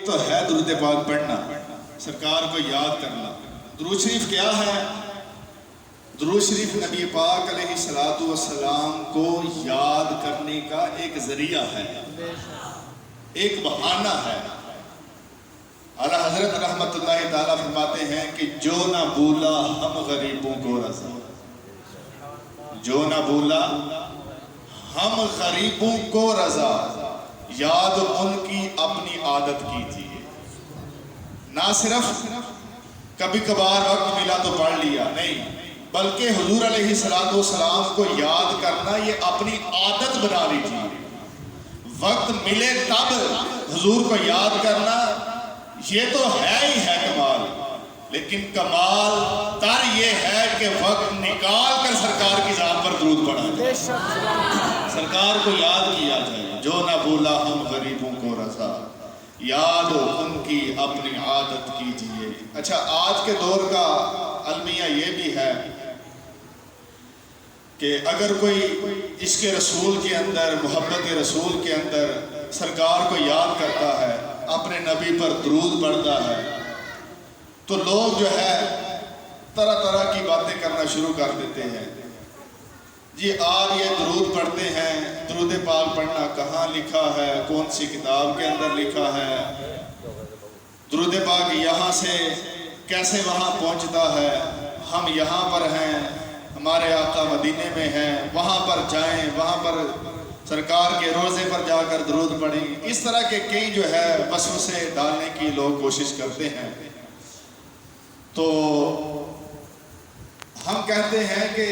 تو ہے درود پاک پڑھنا، سرکار کو یاد کرنا۔ درود شریف کیا ہے؟ درود شریف نبی پاک علیہ الصلوۃ والسلام کو یاد کرنے کا ایک ذریعہ ہے، ایک بہانہ ہے۔ اعلیٰ حضرت رحمت اللہ تعالیٰ فرماتے ہیں کہ جو نہ بھولا ہم غریبوں کو رضا، جو نہ بھولا ہم غریبوں کو رضا، یاد ان کی اپنی عادت کیجیے۔ نہ صرف کبھی کبھار وقت ملا تو پڑھ لیا، نہیں، بلکہ حضور علیہ السلام کو یاد کرنا یہ اپنی عادت بنا لیجیے۔ وقت ملے تب حضور کو یاد کرنا یہ تو ہے ہی ہے کمال، لیکن کمال تر یہ ہے کہ وقت نکال کر سرکار کی ذات پر درود پڑھا جائے، سرکار کو یاد کیا جائے۔ جو نہ بھولا ہم غریبوں کو رضا، یاد ان کی اپنی عادت کیجیے۔ اچھا، آج کے دور کا المیہ یہ بھی ہے کہ اگر کوئی عشق رسول کے اندر، محبت رسول کے اندر سرکار کو یاد کرتا ہے، اپنے نبی پر درود پڑھتا ہے، تو لوگ جو ہے طرح طرح کی باتیں کرنا شروع کر دیتے ہیں۔ جی آپ یہ درود پڑھتے ہیں، درود پاک پڑھنا کہاں لکھا ہے، کون سی کتاب کے اندر لکھا ہے؟ درود پاک یہاں سے کیسے وہاں پہنچتا ہے؟ ہم یہاں پر ہیں، ہمارے آقا مدینے میں ہیں، وہاں پر جائیں، وہاں پر سرکار کے روزے پر جا کر درود پڑھیں۔ اس طرح کے کئی جو ہے وسوسے ڈالنے کی لوگ کوشش کرتے ہیں۔ تو ہم کہتے ہیں کہ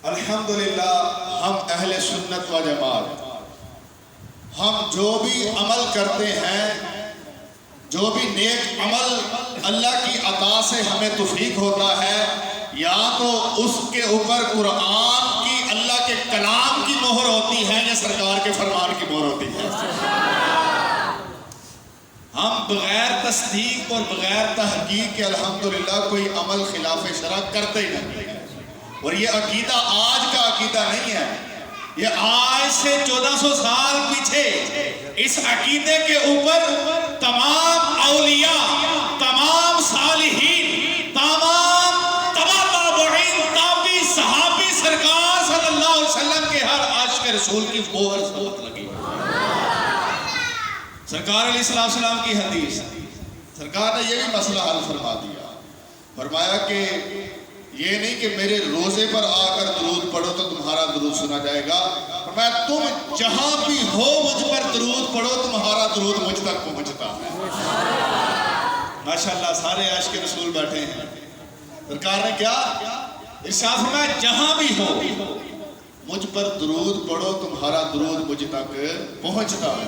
الحمدللہ ہم اہل سنت و جماعت، ہم جو بھی عمل کرتے ہیں، جو بھی نیک عمل اللہ کی عطا سے ہمیں توفیق ہوتا ہے، یا تو اس کے اوپر قرآن کی، اللہ کے کلام کی مہر ہوتی ہے، یا سرکار کے فرمان کی مہر ہوتی ہے۔ ہم بغیر تصدیق اور بغیر تحقیق کے الحمدللہ کوئی عمل خلاف شرع کرتے ہی نہیں ہے۔ اور یہ عقیدہ آج کا عقیدہ نہیں ہے، یہ آج سے 1400 سال پیچھے اس عقیدے کے اوپر تمام اولیاء، تمام صالحین، تمام تبع تابعین، تابعی صحابی سرکار صلی اللہ علیہ وسلم کے ہر عاشق رسول کی مہر ثبت لگی۔ سرکار علیہ السلام کی حدیث، سرکار نے یہ بھی مسئلہ حل فرما دیا، فرمایا کہ یہ نہیں کہ میرے روزے پر آ کر درود پڑھو تو تمہارا درود سنا جائے گا، فرمایا تم جہاں بھی ہو مجھ پر درود پڑھو، تمہارا درود مجھ تک پہنچتا ہے۔ ماشاءاللہ سارے عاشق رسول بیٹھے ہیں۔ سرکار نے کیا ارشاد فرمایا؟ جہاں بھی ہو مجھ پر درود پڑھو، تمہارا درود مجھ تک پہنچتا ہے۔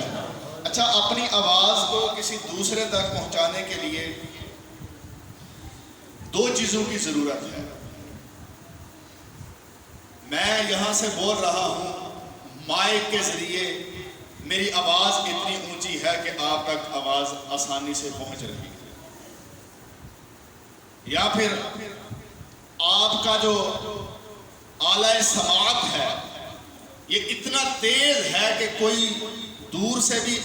اچھا، اپنی آواز کو کسی دوسرے تک پہنچانے کے لیے دو چیزوں کی ضرورت ہے۔ میں یہاں سے بول رہا ہوں، مائک کے ذریعے میری آواز اتنی اونچی ہے کہ آپ تک آواز آسانی سے پہنچ رہی ہے، یا پھر آپ کا جو آلہ سماعت ہے یہ اتنا تیز ہے کہ کوئی دور سے بھی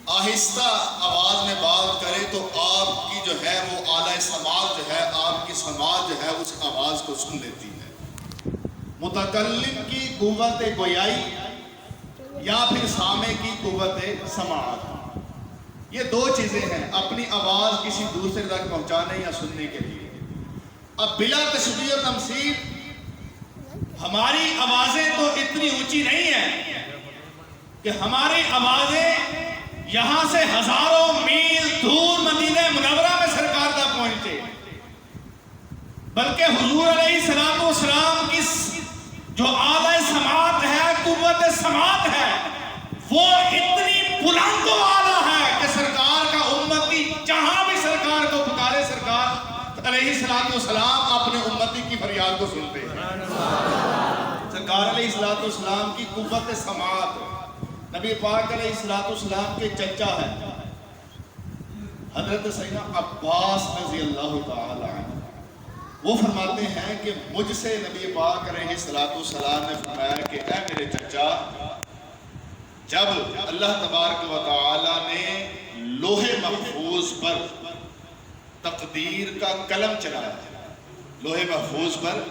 آہستہ آواز میں بات کرے تو آپ کی جو ہے وہ آلہ سماعت جو ہے، آپ کی سماعت جو ہے اس آواز کو سن لیتی ہے۔ متکلم کی قوت گویائی یا پھر سامع کی قوت سماعت، یہ دو چیزیں ہیں اپنی آواز کسی دوسرے تک پہنچانے یا سننے کے لیے۔ اب بلا تشبیہ و تمثیل ہماری آوازیں تو اتنی اونچی نہیں ہیں کہ ہماری آوازیں یہاں سے ہزاروں میل دور مدینہ منورہ میں سرکار تک پہنچے، بلکہ حضور علیہ السلام کی جو آلہ سماعت ہے، قوت سماعت ہے، وہ اتنی بلند و اعلیٰ ہے کہ سرکار کا امتی جہاں بھی سرکار کو پکارے، سرکار علیہ السلام اپنے امتی کی فریاد کو سنتے ہیں۔ سرکار علیہ السلام کی قوت سماعت، نبی پاک علیہ السلام کے چچا ہے حضرت سیدنا عباس رضی اللہ تعالی عنہ، وہ فرماتے ہیں کہ مجھ سے نبی پاک علیہ السلام نے فرمایا کہ اے میرے چچا، جب اللہ تبارک و تعالی نے پر تقدیر کا قلم چلایا، لوح محفوظ پر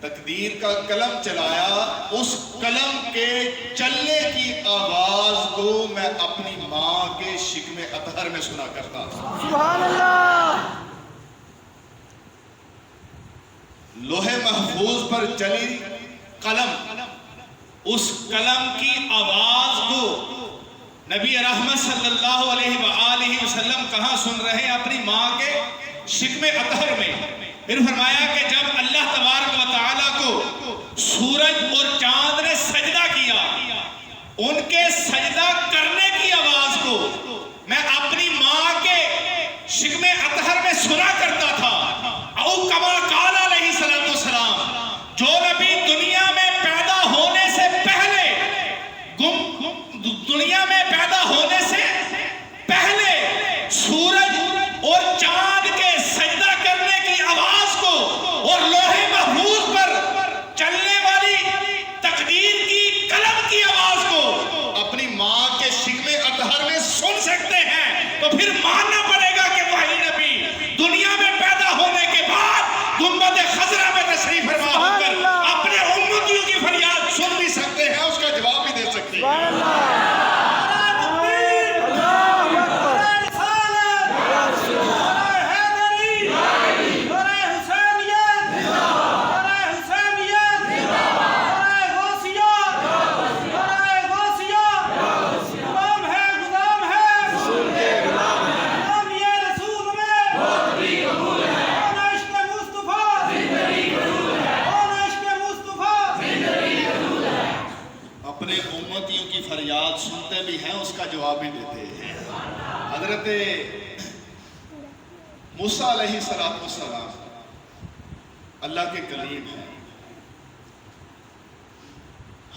تقدیر کا قلم چلایا، اس قلم کے چلنے کی آواز کو میں اپنی ماں کے شکم اطہر میں سنا کرتا تھا۔ سبحان اللہ۔ لوح محفوظ پر چلی قلم، اس قلم کی آواز کو نبی رحمت صلی اللہ علیہ وآلہ وسلم کہاں سن رہے ہیں؟ اپنی ماں کے شکم اطہر میں۔ پھر فرمایا کہ جب اللہ تبارک و تعالیٰ کو سورج اور چاند نے سجدہ کیا، ان کے سجدہ کرنے کی آواز کو میں اپنی ماں کے شکم اطہر میں سنا کرتا تھا۔ او کما قال علیہ السلام، جو نبی دنیا میں پیدا ہونے سے پہلے، دنیا میں پیدا ہونے سے پہلے سورج اور چاند کے سجدہ کرنے کی آواز کو اور لوح محفوظ پر چلنے والی تقدیر کی قلم کی آواز کو اپنی ماں کے شکم اطہر میں سن سکتے ہیں، تو پھر ماننا پڑے گا کہ وہی نبی دنیا میں پیدا ہونے کے بعد گنبد خضرا میں تشریف فرما ہو کر اپنے امتیوں کی فریاد سن بھی سکتے ہیں، اس کا جواب بھی دے سکتے ہیں۔ اپنے امتیوں کی فریاد سنتے بھی ہیں، اس کا جواب بھی دیتے ہیں۔ حضرت موسیٰ علیہ السلام اللہ کے کلیم ہیں۔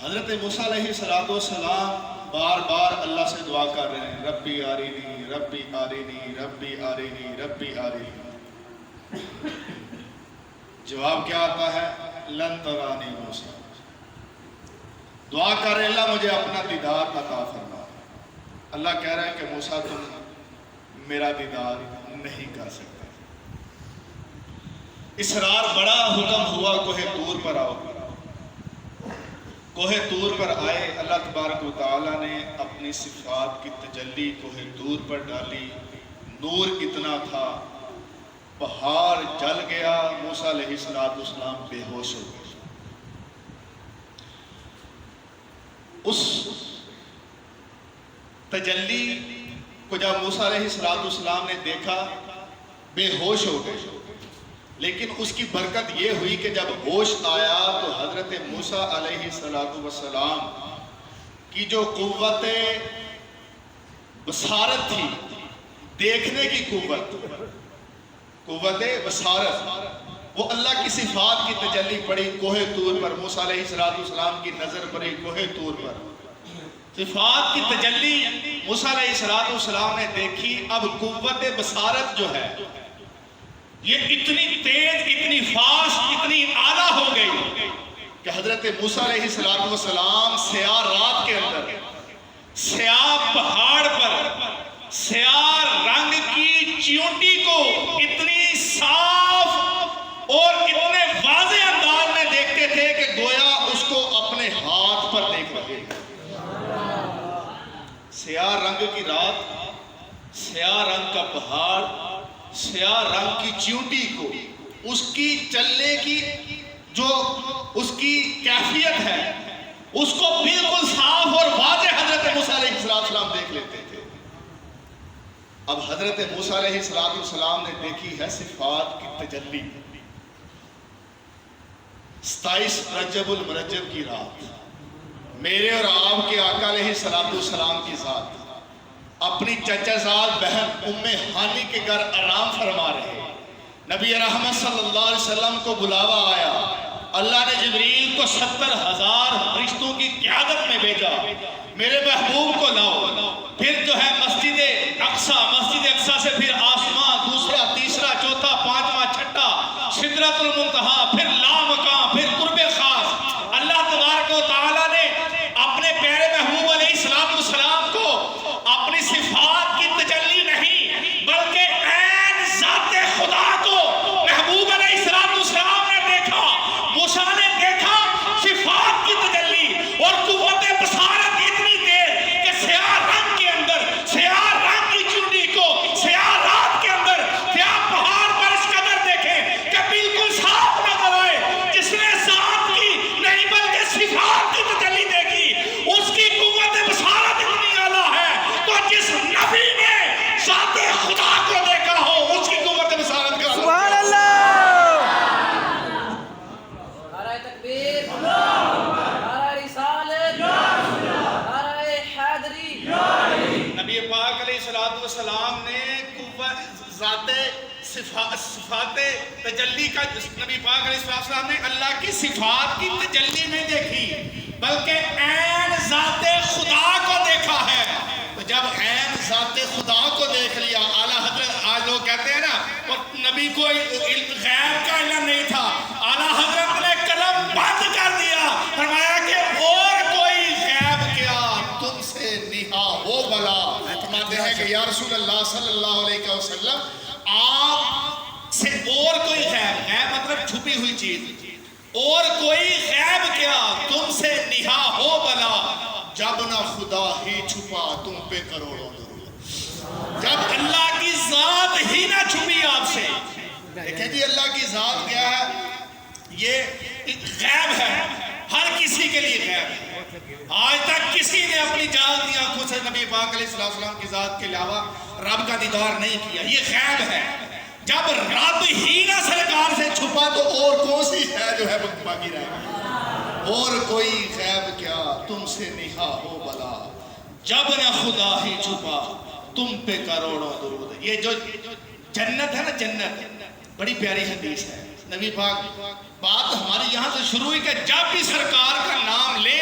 حضرت موسیٰ علیہ السلام بار بار اللہ سے دعا کر رہے ہیں، ربی آرینی ربی آرینی ربی آرینی ربی آرینی۔ جواب کیا آتا ہے؟ لن ترانی موسیٰ، دعا کر رہے اللہ مجھے اپنا دیدار عطا فرما۔ اللہ کہہ رہا ہے کہ موسیٰ تم میرا دیدار نہیں کر سکتے۔ اصرار بڑا حکم ہوا، کوہ طور پر آؤ۔ کوہ طور پر آئے، اللہ تبارک و تعالیٰ نے اپنی صفات کی تجلی کوہ طور پر ڈالی۔ نور اتنا تھا، پہاڑ جل گیا، موسیٰ علیہ السلام بے ہوش ہو گئے۔ اس تجلی کو جب موسیٰ علیہ السلام نے دیکھا، بے ہوش ہو گئے، لیکن اس کی برکت یہ ہوئی کہ جب ہوش آیا تو حضرت موسیٰ علیہ السلام کی جو قوت بصارت تھی، دیکھنے کی قوت بصارت، وہ اللہ کی صفات کی تجلی پڑی کوہ طور پر۔ موسیٰ علیہ السلام کی نظر پڑی کوہ طور پر، صفات کی تجلی موسیٰ علیہ السلام نے دیکھی۔ اب قوت بصارت جو ہے یہ اتنی تیز، اتنی فاسٹ، اتنی اعلیٰ ہو گئی کہ حضرت موسیٰ علیہ السلام سیاہ رات کے اندر، سیاہ پہاڑ پر سیاہ رنگ کی چیونٹی کو اتنی صاف اور اتنے واضح انداز میں دیکھتے تھے کہ گویا اس کو اپنے ہاتھ پر دیکھ رہے ہیں۔ سیاہ رنگ کی رات، سیاہ رنگ کا پہاڑ، سیاہ رنگ کی چیونٹی کو، اس کی چلنے کی جو اس کی کیفیت ہے، اس کو بالکل صاف اور واضح حضرت موسیٰ علیہ السلام دیکھ لیتے تھے۔ اب حضرت موسیٰ علیہ السلام نے دیکھی ہے صفات کی تجلی۔ 27 رجب المرجب کی رات، میرے اور آپ کے آقا علیہ السلام کی ذات اپنی چچا زاد بہن ام ہانی کے گھر آرام فرما رہے۔ نبی رحمت صلی اللہ علیہ وسلم کو بلاوا آیا، اللہ نے جبریل کو 70,000 فرشتوں کی قیادت میں بھیجا، میرے محبوب کو لاؤ۔ پھر جو ہے مسجد اقصیٰ سے پھر آسمان، دوسرا، تیسرا، چوتھا، پانچواں، چھٹا، سدرۃ المنتہا، پھر لامکاں، پھر قرب خاص۔ اللہ تبارک و تعالیٰ نے اپنے پیارے محبوب علیہ السلام کو اپنی صفات کی تجلی نہیں بلکہ السلام نے قوت ذات صفات تجلی کا نبی پاک علیہ السلام نے اللہ کی صفات کی تجلی میں دیکھی، بلکہ عین ذات خدا کو دیکھا ہے۔ تو جب عین ذات خدا کو دیکھ لیا، اعلیٰ حضرت آج لوگ کہتے ہیں نا وہ نبی کو غیب کا علم نہیں تھا، اعلیٰ حضرت نے قلم بند کر دیا، فرمایا کہ اور کوئی غیب کیا تم سے نہا ہو بلا۔ فرماتے ہیں کہ یا رسول اللہ صلی اللہ علیہ وسلم آپ سے اور کوئی غیب مطلب چھپی ہوئی چیز، اور کوئی غیب کیا تم سے نہا ہو بلا، جب نہ خدا ہی چھپا تم پہ کروڑوں درود۔ جب اللہ کی ذات ہی نہ چھپی آپ سے۔ دیکھیں جی اللہ کی ذات کیا ہے، یہ غیب ہے، ہر کسی کے لیے غیب ہے۔ آج تک کسی نے اپنی جاگتی آنکھوں سے نبی پاک علیہ السلام کی ذات کے علاوہ رب کا دیدار نہیں کیا، یہ غیب ہے۔ جب رب ہی نہ سرکار سے چھپا تو اور کون سی ہے جو ہے باقی رہے گی؟ اور کوئی غیب کیا تم سے نہا ہو بلا، جب نہ خدا ہی چھپا تم پہ کروڑوں درود۔ یہ جو جنت ہے نا، جنت بڑی پیاری حدیث ہے۔ نبی پاک بات ہماری یہاں سے شروع ہوئی کہ جب بھی سرکار کا نام لے،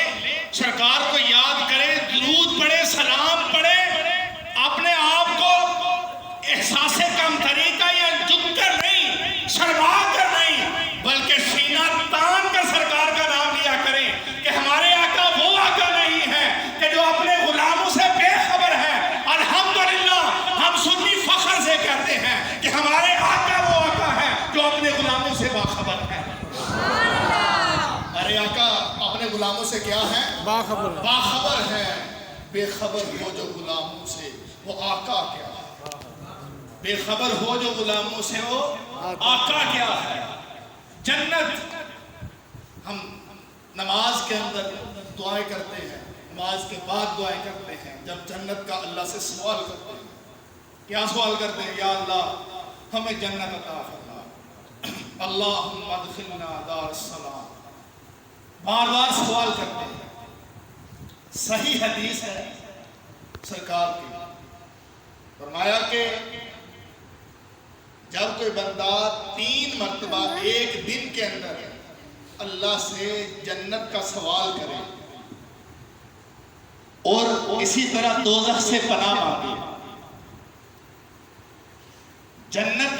سرکار کو یاد کرے، درود پڑھے، سلام پڑھے، اپنے آپ کو احساس کمتری کا یا جھک کر نہیں، شرما کر نہیں، بلکہ سینہ تان کر سرکار کا نام لیا کریں کہ ہمارے آقا وہ آقا نہیں ہے کہ جو اپنے غلاموں سے بے خبر ہے۔ الحمدللہ ہم سنی فخر سے کہتے ہیں کہ ہمارے آقا وہ آقا ہے جو اپنے غلاموں سے باخبر ہے۔ ارے آقا اپنے غلاموں سے کیا ہے؟ باخبر ہے۔ بے خبر ہو جو غلاموں سے وہ آقا کیا ہے، بے خبر ہو جو غلاموں سے وہ آقا کیا ہے۔ جنت، ہم نماز کے اندر دعائیں کرتے ہیں، نماز کے بعد دعائیں کرتے ہیں، جب جنت کا اللہ سے سوال کرتے ہیں، کیا سوال کرتے ہیں؟ یا اللہ ہمیں جنت عطا فرما، اللہم ادخلنا دار السلام، بار بار سوال کرتے ہیں۔ صحیح حدیث ہے سرکار کی، فرمایا کہ جب کوئی بندہ 3 مرتبہ ایک دن کے اندر اللہ سے جنت کا سوال کرے اور اسی طرح دوزخ سے پناہ مانگے، جنت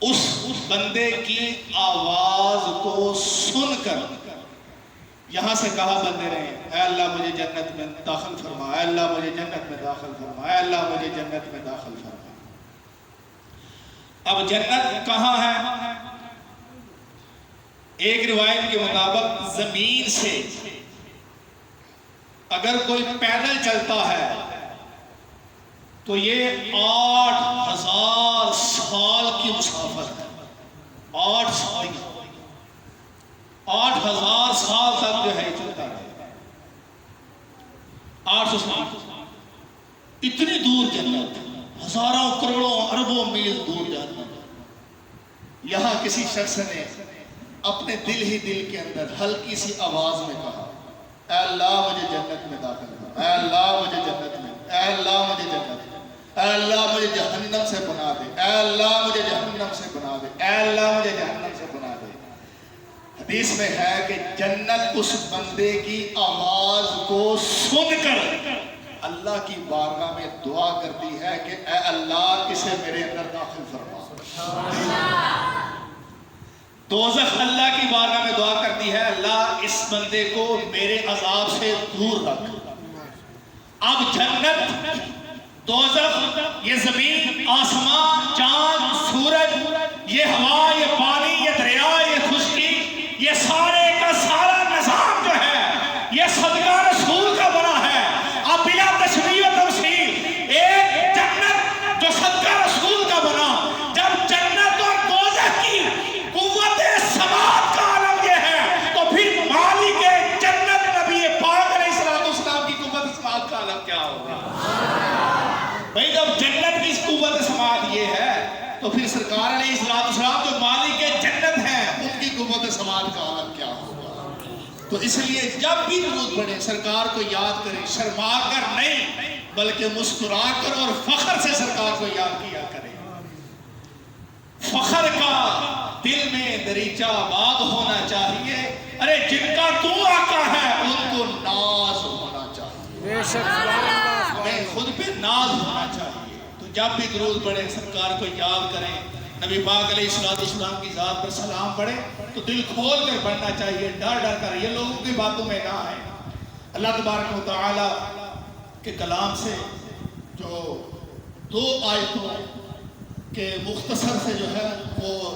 اس بندے کی آواز کو سن کر یہاں سے کہا بندے رہے، اے اللہ مجھے جنت میں داخل فرما، اے اللہ مجھے جنت میں داخل فرما، اے اللہ مجھے جنت میں داخل فرما۔ اب جنت کہاں ہے؟ ایک روایت کے مطابق زمین سے اگر کوئی پیدل چلتا ہے تو یہ 8000 سال کی مسافت ہے، 8000 سال تک جو ہے چلتا ہے، 800 سال، اتنی دور جنت، ہزاروں کروڑوں اربوں میل دور جنت۔ یہاں کسی شخص نے اپنے دل ہی دل کے اندر ہلکی سی آواز میں کہا، اے اللہ مجھے جنت میں داخل کر، اے اللہ مجھے جنت میں، اے اللہ مجھے جنت میں، اے اللہ مجھے جہنم سے بنا دے، اے اللہ مجھے جہنم سے بنا دے، اے اللہ مجھے جہنم سے بنا دے۔ حدیث میں ہے کہ جنت اس بندے کی آواز کو سن کر اللہ کی بارگاہ میں دعا کرتی ہے کہ اے اللہ اسے میرے اندر داخل فرما۔ دوزخ اللہ کی بارگاہ میں دعا کرتی ہے، اللہ اس بندے کو میرے عذاب سے دور رکھ۔ اب جنت، دوزخ، یہ زمین، آسمان، چاند، سورج، یہ ہوا، یہ پانی، یہ دریا، یہ خشکی، یہ سارے کا سارا نظام جو ہے یہ صدقہ رسول کا بنا ہے۔ اب بلا تشریح و تمثیل ایک جنت جو صدقہ رسول کا بنا، جب جنت اور دوزخ کی قوت سماعت کا عالم یہ ہے تو پھر مالک جنت نبی پاک علیہ السلام کی قوت سماعت کا عالم کیا ہوگا؟ بھئی جب جنت کی قوت سماعت یہ ہے تو پھر سرکار علیہ السلام جو مالک جنت ہیں ان کی قوت سماعت کا عالم کیا ہوگا؟ تو اس لیے جب بھی درود پڑھیں سرکار کو یاد کریں، شرما کر نہیں، بلکہ مسکرا کر اور فخر سے سرکار کو یاد کیا کریں. فخر کا دل میں دریچہ باب ہونا چاہیے. ارے جن کا تو آقا ہے ان کو ناز ہونا چاہیے. ہمیں خود پہ ناز ہونا چاہیے. تو جب بھی درود پڑھیں سرکار کو یاد کریں, نبی پاک علیہ السلام کی ذات پر سلام پڑھیں تو دل کھول کر پڑھنا چاہیے, ڈر ڈر کر. یہ لوگوں کی باتوں میں نہ آئے. اللہ تبارک و تعالی کے کلام سے جو 2 آیتوں کے مختصر سے جو ہے وہ